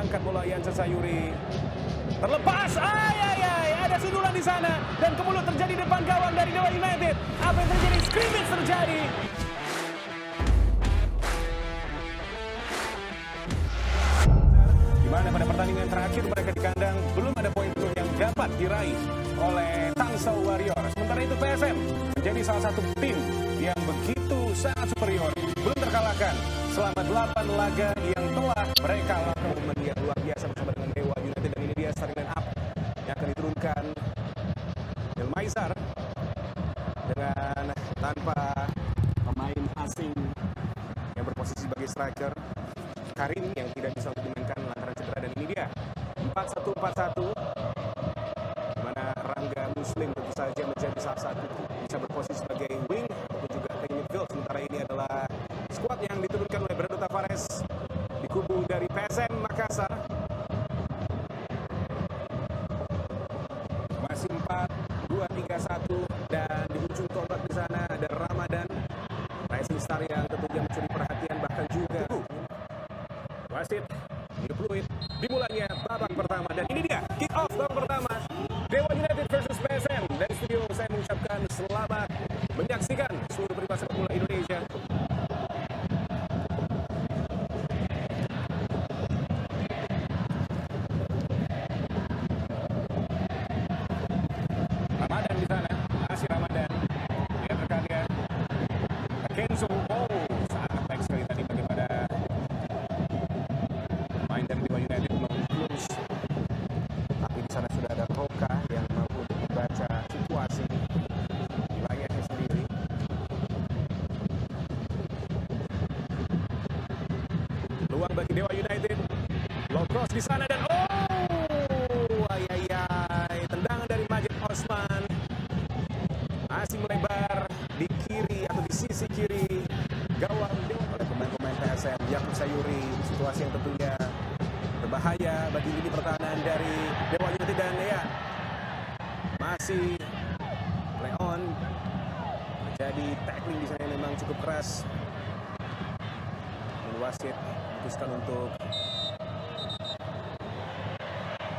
Angkat bola Yansa Sayuri. Terlepas. Ada sundulan di sana dan kemudian terjadi depan gawang dari Dewa United. Apa yang terjadi? Scrimmage terjadi. Di mana pada pertandingan terakhir mereka di kandang belum ada poin penuh yang dapat diraih oleh Tangsel Warriors. Sementara itu PSM menjadi salah satu tim yang begitu sangat superior, belum terkalahkan selama 8 laga yang telah mereka lakukan. Momen yang luar biasa bersama dengan Dewa United, dan ini dia starting line up yang akan diturunkan. Elmaizar dengan tanpa pemain asing yang berposisi sebagai striker, Karim yang tidak bisa untuk dimainkan lantaran cedera, dan ini dia 4-1-4-1 di mana Rangga Muslim tentu saja menjadi salah satu bisa berposisi sebagai wing ataupun juga ke midfield. Sementara ini adalah skuad yang diturunkan oleh Brando Tavares di kubu dari PSM Makassar. Masih 4-2-3-1 dan di ujung tombak di sana ada Ramadan, Rising Star yang tentunya mencuri perhatian, bahkan juga wasit new fluid dimulainya babak pertama, dan ini dia kick off babak pertama Dewa United versus PSM. Dari studio saya mengucapkan selamat menyaksikan seluruh penikmat sepak bola Indonesia. Ramadan di sana, masih Ramadan. Lihat rekannya Kenzo. Sangat baik sekali tadi bagaimana main dari Dewa United meng-close. Tapi di sana sudah ada Roka yang mampu untuk membaca situasi di layarnya sendiri. Peluang bagi Dewa United. Low cross di sana dan tendangan dari Majid Osman. Masih melebar di kiri atau di sisi kiri gawang oleh pemain-pemain PSM. Yakub Sayuri, situasi yang tentunya berbahaya bagi lini pertahanan dari Dewa United, dan ya masih play on. Jadi tackling di sana memang cukup keras. Wasit memutuskan untuk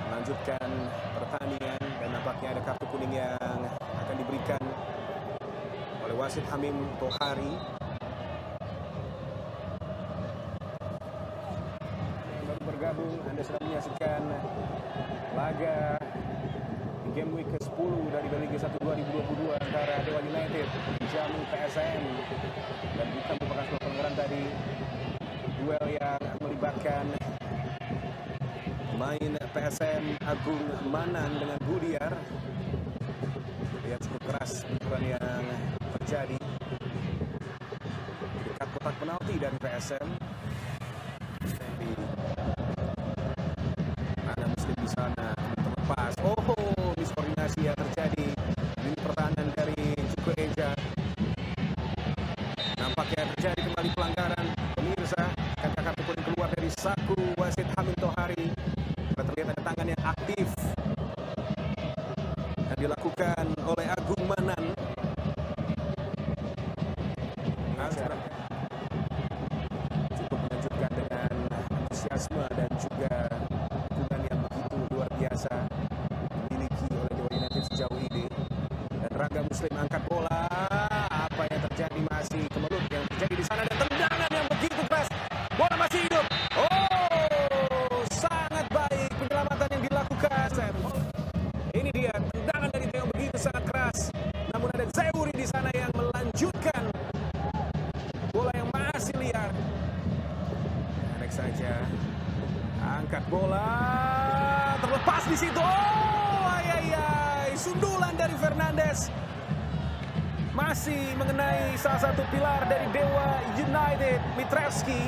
melanjutkan pertandingan, dan nampaknya ada kartu kuning yang akan diberikan oleh wasit Hamim Tohari. Yang baru bergabung, Anda sedang menyaksikan laga di game week ke-10 dari Liga 1 2022 antara Dewa United menjamu PSM, dan bukan merupakan sebuah pelanggaran tadi. Duel yang melibatkan pemain PSM Agung Manan dengan Budiar. Lihat cukup keras benturan yang terjadi dekat kotak penalti dari PSM. Ada Muslim di sana terlepas. Miskoordinasi yang terjadi di pertahanan dari Cuku Eja. Nampaknya terjadi kembali pelanggaran. Pemirsa, kartu kuning keluar dari saku wasit Hamim Tohari. Terlihat ada tangan yang aktif yang dilakukan oleh Agung Manan. Cukup mengejutkan dengan antusiasme dan juga dukungan yang begitu luar biasa dimiliki oleh Dewa United sejauh ini. Dan Rangga Muslim angkat bola. Apa yang terjadi? Masih kemelut yang terjadi di sana, dan tendangan yang begitu keras. Bola masih hidup. Sangat baik penyelamatan yang dilakukan. Ini dia tendangan dari Theo begitu sangat keras. Namun ada Zeuri di sana yang melanjutkan bola yang masih liar. Next saja. Angkat bola. Terlepas di situ. Sundulan dari Fernandes. Masih mengenai salah satu pilar dari Dewa United, Mitrevski.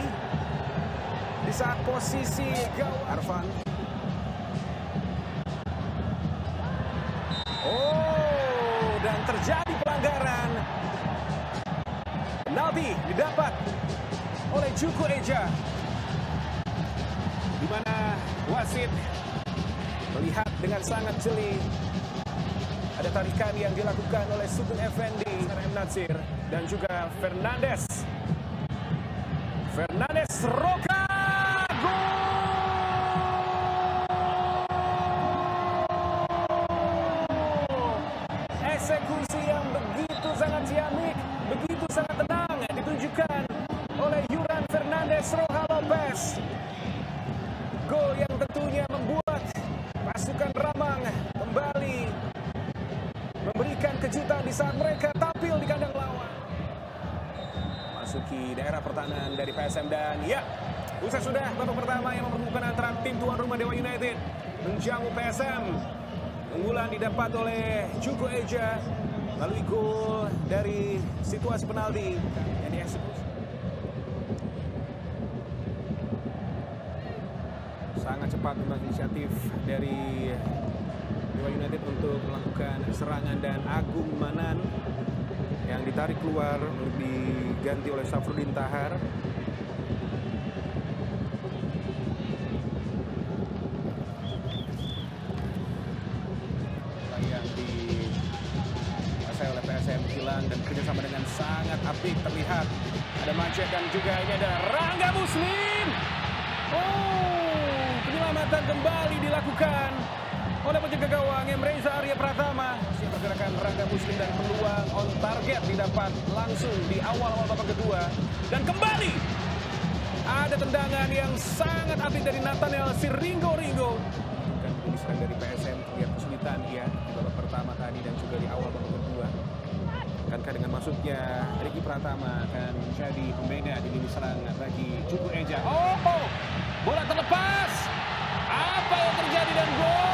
Di saat posisi gawang Arfan. Dan terjadi pelanggaran. Penalti didapat oleh Cuku Eja, di mana wasit melihat dengan sangat jeli ada tarikan yang dilakukan oleh Sugeng Effendi, M. Natsir, dan juga Fernandes. Roka, gol! Fernandes Roha Lopez. Gol yang tentunya membuat pasukan Ramang kembali memberikan kejutan di saat mereka tampil di kandang lawan. Masuki daerah pertahanan dari PSM dan ya, usai sudah babak pertama yang mempertemukan antara tim tuan rumah Dewa United menjamu PSM. Unggulan didapat oleh Cuko Eja melalui gol dari situasi penalti yang dieksekusi. Sangat cepat memang inisiatif dari Dewa United untuk melakukan serangan dan Agung Manan yang ditarik keluar untuk diganti oleh Safrudin Tahar. Yang dikuasai oleh PSM hilang dan kerjasama dengan sangat apik terlihat. Ada Macet dan juga ini ada Rangga Muslim. Penyelamatan kembali dilakukan oleh penjaga gawang Emreza Arya Pratama. Siap pergerakan Rangga Muslim dan peluang on target didapat langsung di awal-awal babak kedua. Dan kembali ada tendangan yang sangat apik dari Nathaniel Siringo-Ringo. Dan penyisiran dari PSM terlihat kesulitan ya di babak pertama tadi dan juga di awal babak kedua. Akankah dengan masuknya Ricky Pratama akan menjadi pembeda di lini serang bagi Cuku Eja. Bola terlepas. Apa yang terjadi dan gol!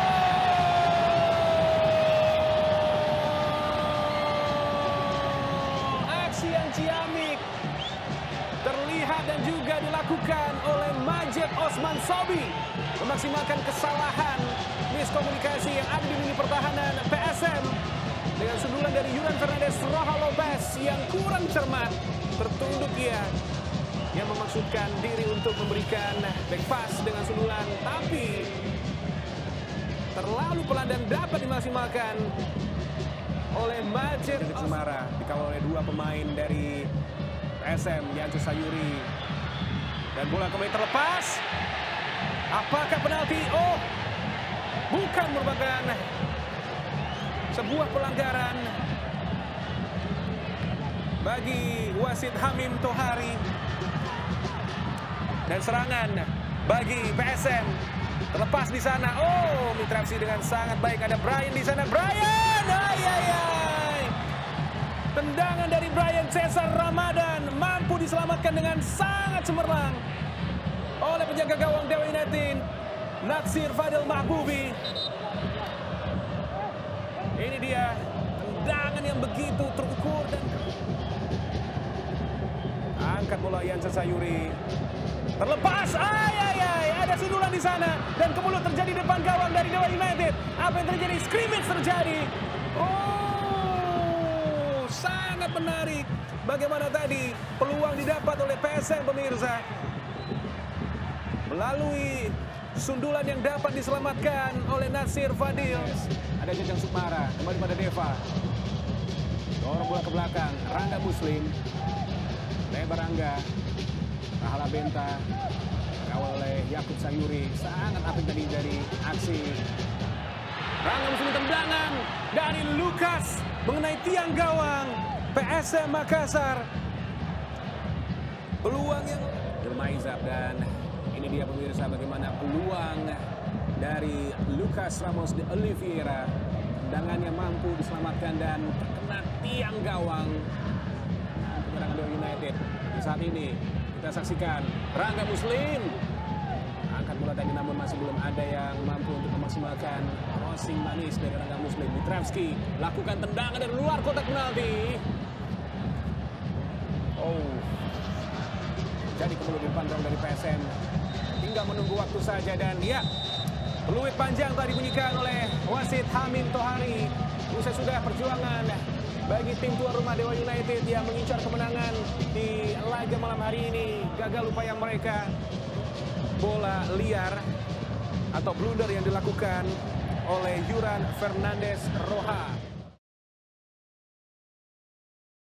Aksi yang ciamik terlihat dan juga dilakukan oleh Majid Osman Sobi, memaksimalkan kesalahan miskomunikasi yang ada di lini pertahanan PSM dengan sundulan dari Yuran Fernandes Roha Lopez yang kurang cermat, tertunduk ia yang memaksudkan diri untuk memberikan back pass dengan sundulan, tapi terlalu pelan dan dapat dimaksimalkan oleh Majid Cemara, dikawal oleh dua pemain dari PSM, Yancu Sayuri, dan bola kembali terlepas. Apakah penalti? Bukan, merupakan sebuah pelanggaran bagi wasit Hamim Tohari. Dan serangan bagi PSM terlepas di sana. Interaksi dengan sangat baik. Ada Brian di sana. Brian! Tendangan dari Brian Cesar Ramadan mampu diselamatkan dengan sangat cemerlang oleh penjaga gawang Dewa United, Natsir Fadil Mahbubi. Ini dia tendangan yang begitu terukur dan angkat bola Yansa Sayuri. Terlepas, ada sundulan di sana dan kemudian terjadi depan gawang dari Dewa United. Apa yang terjadi? Scrimmage terjadi. Sangat menarik. Bagaimana tadi peluang didapat oleh PSM pemirsa melalui sundulan yang dapat diselamatkan oleh Natsir Fadil. Ada Jajang Sukmara kembali pada Deva. Dorong bola ke belakang. Rangga Muslim. Lebar Rangga. Rahala Benta dikawal oleh Yakub Sayuri. Sangat apik tadi dari aksi Rangga Muslim. Tendangan dari Lukas mengenai tiang gawang PSM Makassar. Peluang yang Maizab, dan ini dia pemirsa bagaimana peluang dari Lucas Ramos de Oliveira. Tendangannya mampu diselamatkan dan terkena tiang gawang penyerangan Dewa United. Di saat ini kita saksikan Rangga Muslim angkat bola tadi, namun masih belum ada yang mampu untuk memaksimalkan crossing manis dari Rangga Muslim. Mitravski lakukan tendangan dari luar kotak penalti. Jadi kemudian dipandang dari PSM, tinggal menunggu waktu saja. Dan ya, peluit panjang tadi bunyikan oleh wasit Hamim Tohari. Usai sudah perjuangan bagi tim tuan rumah Dewa United yang mengincar kemenangan di laga malam hari ini. Gagal upaya mereka. Bola liar atau blunder yang dilakukan oleh Yuran Fernandes Roha.